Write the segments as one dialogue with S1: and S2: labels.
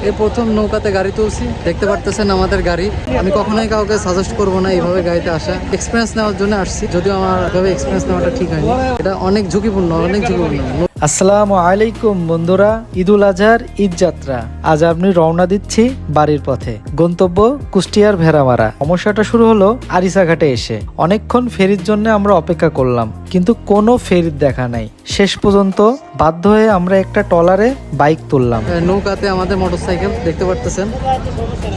S1: এই প্রথম নৌকাতে গাড়ি তুলছি, দেখতে পারতেছেন আমাদের গাড়ি। আমি কখনোই কাউকে সাজেস্ট করবো না এইভাবে গাড়িতে আসা। এক্সপিরিয়েন্স নেওয়ার জন্য আসছি, যদিও আমার এভাবে এক্সপিরিয়েন্স নেওয়াটা ঠিক হয়নি। এটা অনেক ঝুঁকিপূর্ণ।
S2: আসসালামু আলাইকুম বন্ধুরা, ঈদুল আজহার ঈদ যাত্রা। আজ আপনি রওনা দিচ্ছি বাড়ির পথে, গন্তব্য কুষ্টিয়ার ভেড়ামারা। সমস্যাটা শুরু হলো আরিসা ঘাটে এসে। অনেকক্ষণ ফেরির জন্য আমরা অপেক্ষা করলাম, কিন্তু কোনো ফেরির দেখা নাই। শেষ পর্যন্ত বাধ্য হয়ে আমরা একটা ট্রলারে বাইক তুললাম।
S1: নৌকাতে আমাদের মোটরসাইকেল দেখতে পারতেছেন,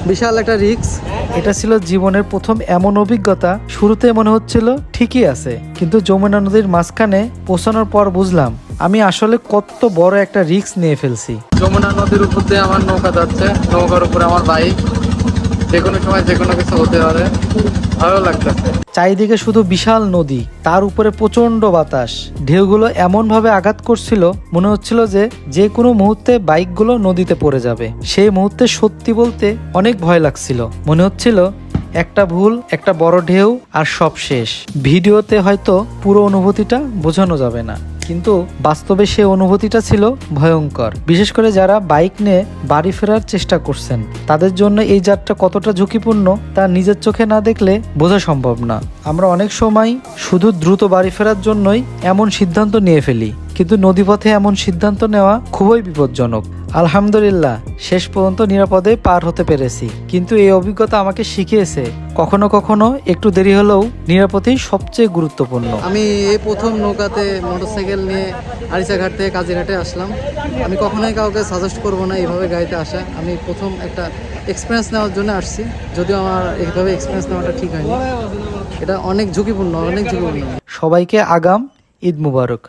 S1: বিশাল একটা রিস্ক।
S2: এটা ছিল জীবনের প্রথম এমন অভিজ্ঞতা। শুরুতে মনে হচ্ছিল ঠিকই আছে, কিন্তু যমুনা নদীর মাঝখানে পৌঁছানোর পর বুঝলাম আমি আসলে কত বড় একটা রিস্ক নিয়ে ফেলছি।
S1: যমুনা নদীর উপর দিয়ে আমার নৌকা যাচ্ছে, নৌকার উপরে আমার বাইক। যে কোনো সময় যে কোনো কিছু হতে পারে, ভালো লাগতেছে।
S2: চারিদিকে শুধু বিশাল নদী, তার উপরে প্রচন্ড বাতাস। ঢেউগুলো এমন ভাবে আঘাত করছিল, মনে হচ্ছিল যে কোনো মুহূর্তে বাইকগুলো নদীতে পড়ে যাবে। সেই মুহূর্তে সত্যি বলতে অনেক ভয় লাগছিল। মনে হচ্ছিল একটা ভুল, একটা বড় ঢেউ আর সব শেষ। ভিডিওতে হয়তো পুরো অনুভূতিটা বোঝানো যাবে না, কিন্তু বাস্তবে সে অনুভূতিটা ছিল ভয়ঙ্কর। বিশেষ করে যারা বাইক নিয়ে বাড়ি ফেরার চেষ্টা করছেন, তাদের জন্য এই যাত্রা কতটা ঝুঁকিপূর্ণ তা নিজের চোখে না দেখলে বোঝা সম্ভব না। আমরা অনেক সময় শুধু দ্রুত বাড়ি ফেরার জন্যই এমন সিদ্ধান্ত নিয়ে ফেলি, কিন্তু নদীপথে এমন সিদ্ধান্ত নেওয়া খুবই বিপজ্জনক। আলহামদুলিল্লাহ শেষ পর্যন্ত নিরাপদে পার হতে পেরেছি, কিন্তু এই অভিজ্ঞতা আমাকে শিখিয়েছে কখনো কখনো একটু দেরি হলেও নিরাপদেই সবচেয়ে গুরুত্বপূর্ণ।
S1: আমি এই প্রথম নৌকাতে মোটরসাইকেল নিয়ে আরিসা ঘাট থেকে কাজিরহাটে আসলাম। আমি কখনোই কাউকে সাজেস্ট করবো না এইভাবে গাড়িতে আসা। আমি প্রথম একটা এক্সপিরিয়েন্স নেওয়ার জন্য আসছি, যদিও আমার এইভাবে এক্সপিরিয়েন্স নেওয়াটা ঠিক হয়নি। এটা অনেক ঝুঁকিপূর্ণ।
S2: সবাইকে আগাম ঈদ মুবারক।